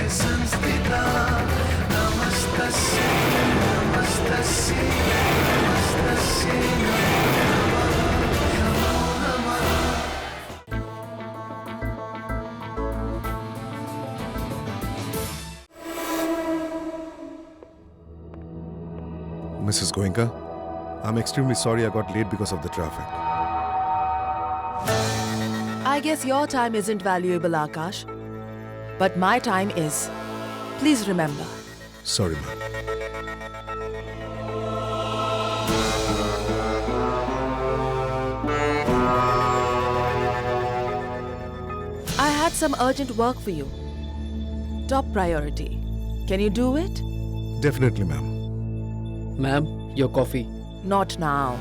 संस्थिता नमस्तस्यै नमस्तस्यै नमस्तस्यै नमो नमः। Mrs. Goenka, I'm extremely sorry I got late because of the traffic. I guess your time isn't valuable, Akash. But my time is. Please remember. Sorry, ma'am. I had some urgent work for you. Top priority. Can you do it? Definitely, ma'am. Ma'am, your coffee. Not now.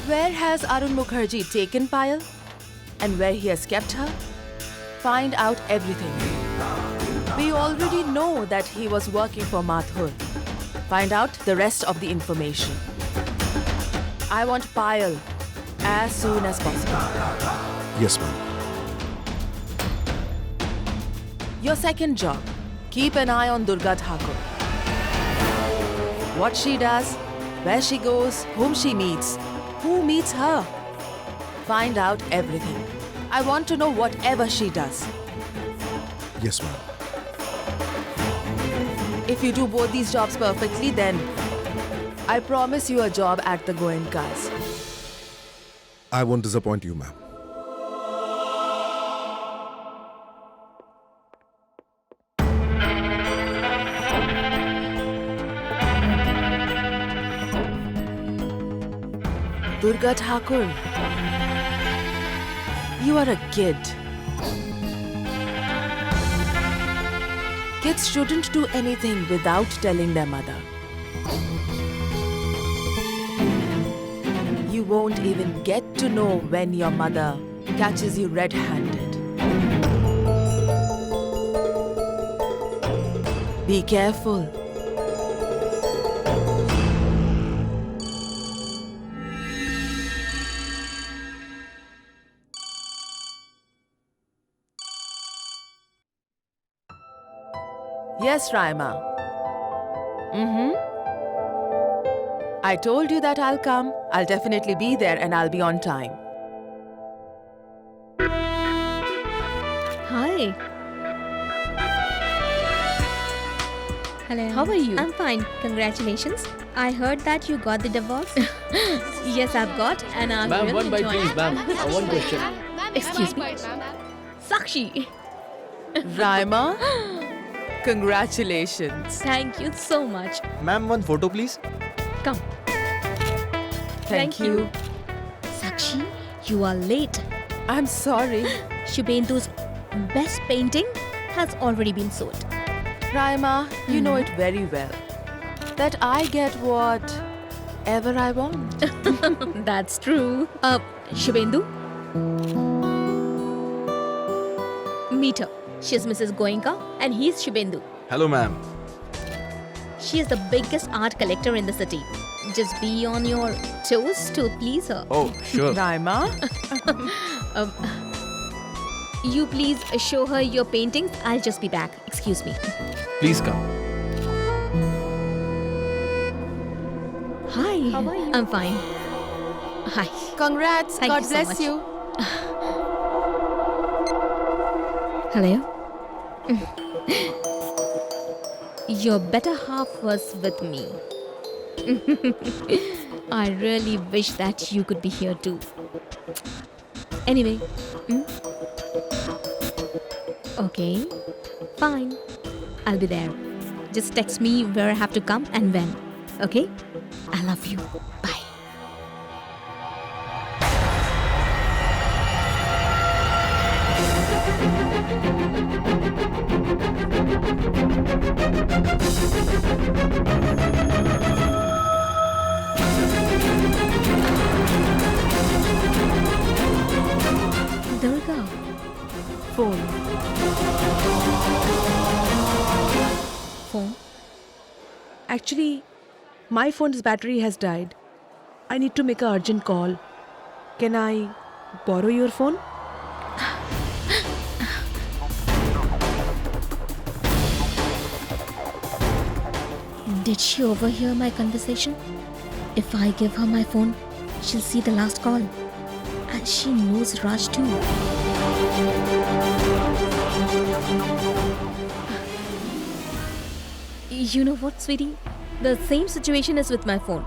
Where has Arun Mukherjee taken Payal? And where he has kept her? Find out everything. We already know that he was working for Mathur. Find out the rest of the information. I want Payal as soon as possible. Yes, ma'am. Your second job, keep an eye on Durga Thakur. What she does, where she goes, whom she meets, who meets her. Find out everything. I want to know whatever she does. Yes, ma'am. If you do both these jobs perfectly, then I promise you a job at the Goenkas. I won't disappoint you, ma'am. Durga Thakur, you are a kid. Kids shouldn't do anything without telling their mother. You won't even get to know when your mother catches you red-handed. Be careful. Yes, Raima. I told you that I'll come. I'll definitely be there and I'll be on time. Hi. Hello. How are you? I'm fine. Congratulations. I heard that you got the divorce. Yes, I've got, and I'm Ma'am, really one bite enjoying please, ma'am. One question. Excuse me. Sakshi. Raima, congratulations. Thank you so much. Ma'am, one photo please. Come. Thank you. Sakshi, you are late. I'm sorry. Shubhendu's best painting has already been sold. Raima, you know it very well. That I get whatever I want. That's true. Shubhendu? Meet her. She's Mrs. Goenka and he's Shubhendu. Hello, ma'am. She is the biggest art collector in the city. Just be on your toes to please her. Oh, sure. Raima, You please show her your paintings. I'll just be back. Excuse me. Please come. Hi. How are you? I'm fine. Hi. congrats. Thank God you so bless much. you. Hello? Your better half was with me. I really wish that you could be here too. Anyway. Okay. Fine. I'll be there. Just text me where I have to come and when. Okay? I love you. Bye. Durga. Phone. Actually, my phone's battery has died. I need to make an urgent call. Can I borrow your phone? Did she overhear my conversation? If I give her my phone, she'll see the last call. And she knows Raj too. You know what, sweetie? The same situation is with my phone.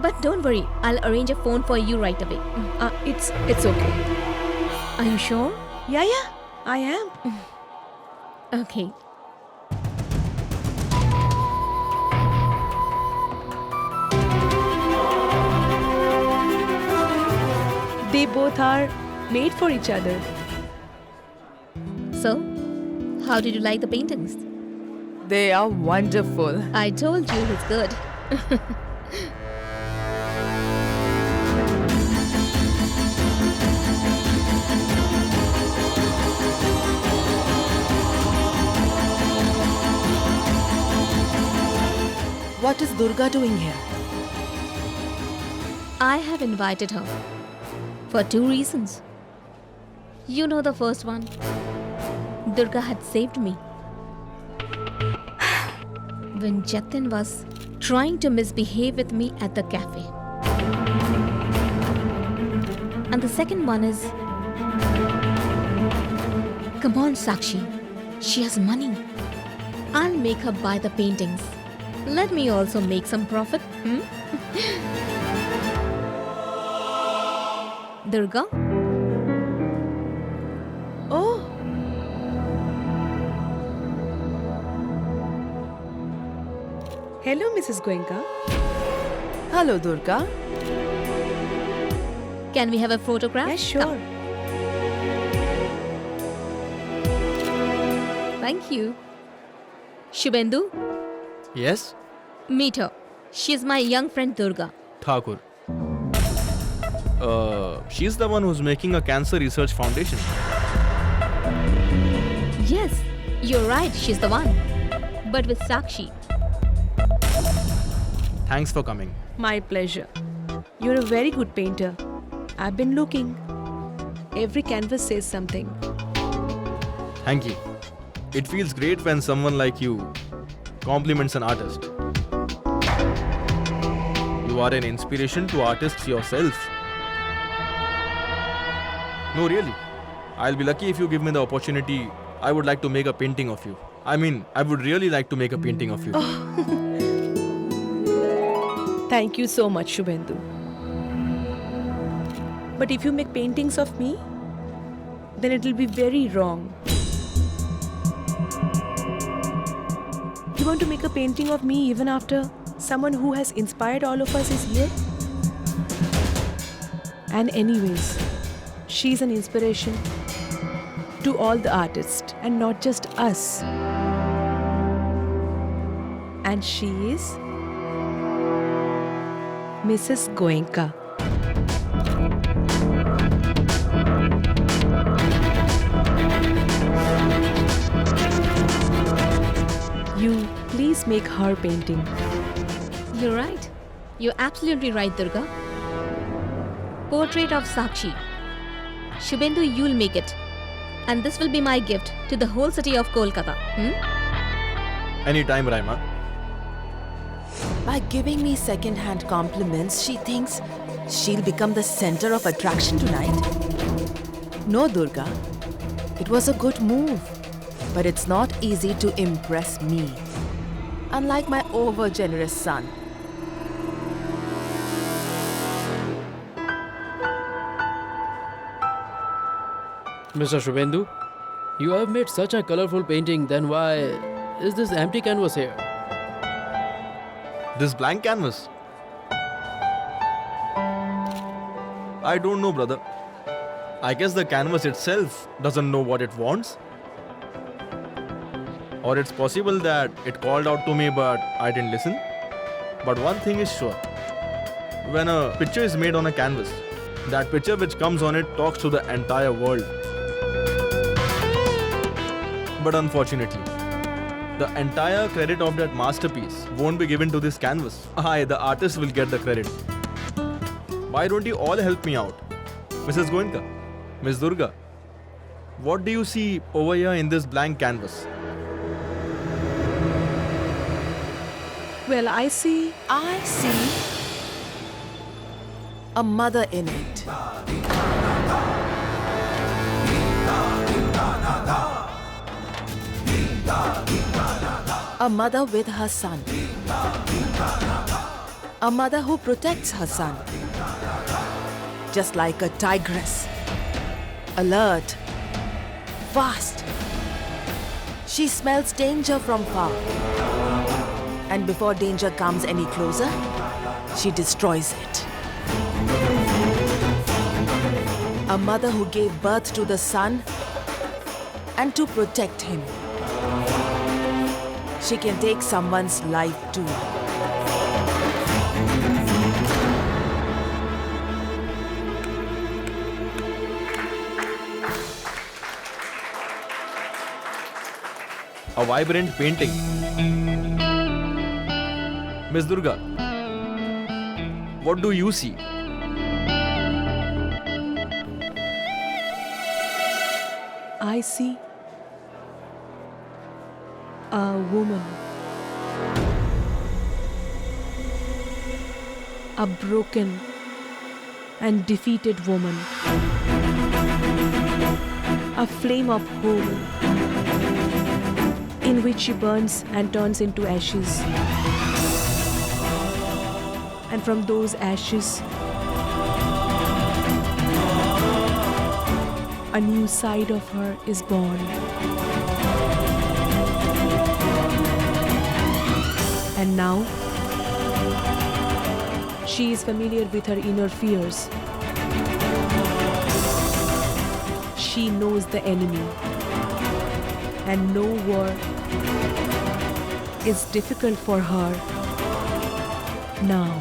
But don't worry, I'll arrange a phone for you right away. It's okay. Are you sure? Yeah, I am. Okay. They both are made for each other. So, how did you like the paintings? They are wonderful. I told you he's good. What is Durga doing here? I have invited her for 2 reasons. You know the first one. Durga had saved me when Jatin was trying to misbehave with me at the cafe. And the second one is, come on, Sakshi, she has money. I'll make her buy the paintings. Let me also make some profit. Durga? Oh. Hello, Mrs. Goenka. Hello, Durga. Can we have a photograph? Yeah, sure. Come. Thank you. Shubhendu, Yes? meet her. She is my young friend Durga. Thakur. She's the one who's making a cancer research foundation. Yes, you're right, she's the one. But with Sakshi. Thanks for coming. My pleasure. You're a very good painter. I've been looking. Every canvas says something. Thank you. It feels great when someone like you compliments an artist. You are an inspiration to artists yourself. No, really. I'll be lucky if you give me the opportunity. I would like to make a painting of you. I mean, I would really like to make a painting of you. Thank you so much, Shubhendu. But if you make paintings of me, then it will be very wrong. You want to make a painting of me even after someone who has inspired all of us is here? And anyways, she's an inspiration to all the artists and not just us. And she is Mrs. Goenka. You please make her painting. You're right. You're absolutely right, Durga. Portrait of Sakshi. Shubhendu, you'll make it. And this will be my gift to the whole city of Kolkata. Anytime, Raima. By giving me second-hand compliments, she thinks she'll become the center of attraction tonight. No, Durga. It was a good move. But it's not easy to impress me. Unlike my over-generous son. Mr. Shubhendu, you have made such a colorful painting, then why is this empty canvas here? This blank canvas. I don't know, brother. I guess the canvas itself doesn't know what it wants. Or it's possible that it called out to me but I didn't listen. But one thing is sure. When a picture is made on a canvas, that picture which comes on it talks to the entire world. But unfortunately, the entire credit of that masterpiece won't be given to this canvas. I, the artist, will get the credit. Why don't you all help me out? Mrs. Goenka, Miss Durga, what do you see over here in this blank canvas? Well, I see a mother in it. A mother with her son. A mother who protects her son. Just like a tigress. Alert. Fast. She smells danger from far. And before danger comes any closer, she destroys it. A mother who gave birth to the son and to protect him. She can take someone's life too. A vibrant painting. Miss Durga, what do you see? I see a woman. A broken and defeated woman. A flame of hope in which she burns and turns into ashes. And from those ashes, a new side of her is born. And now, she is familiar with her inner fears. She knows the enemy. And no war is difficult for her now.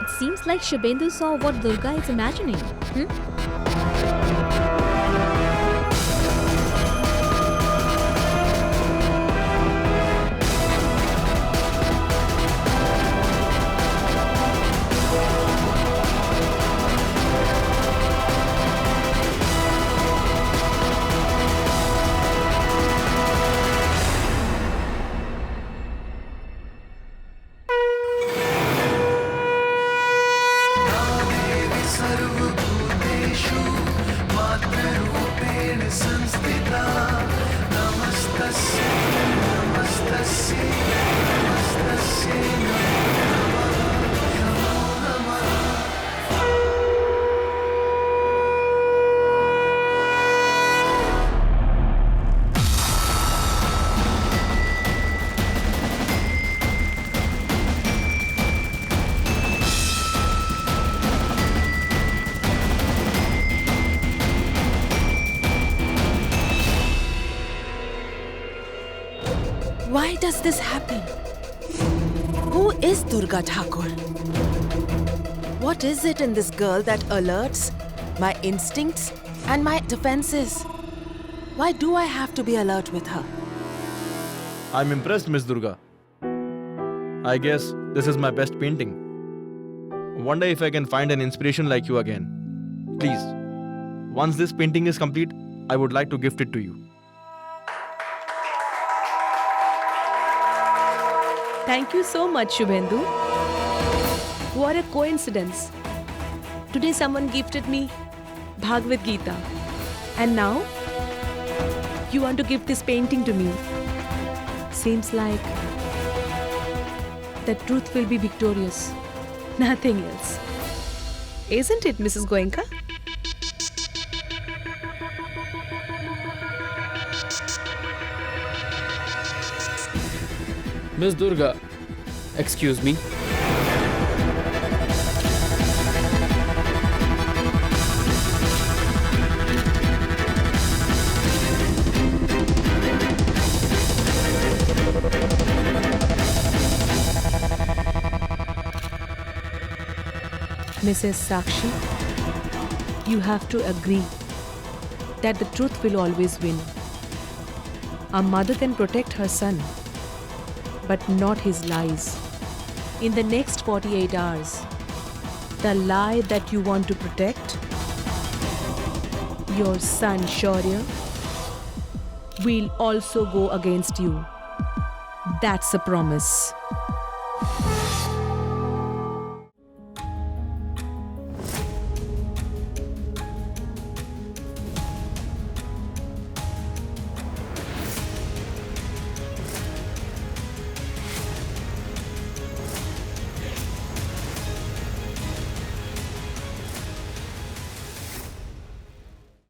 It seems like Shubhendu saw what Durga is imagining. सर्वभूतेषु मातृरूपेण संस्थिता नमस्तस्यै नमस्तस्यै नमस्तस्यै नमो नमः। Why does this happen? Who is Durga Thakur? What is it in this girl that alerts my instincts and my defenses? Why do I have to be alert with her? I'm impressed, Miss Durga. I guess this is my best painting. Wonder if I can find an inspiration like you again. Please, once this painting is complete, I would like to gift it to you. Thank you so much, Shubhendu. What a coincidence. Today someone gifted me Bhagavad Gita. And now, you want to give this painting to me. Seems like the truth will be victorious. Nothing else. Isn't it, Mrs. Goenka? Miss Durga, excuse me. Mrs. Sakshi, you have to agree that the truth will always win. A mother can protect her son, but not his lies. In the next 48 hours, the lie that you want to protect, your son Shaurya, will also go against you. That's a promise.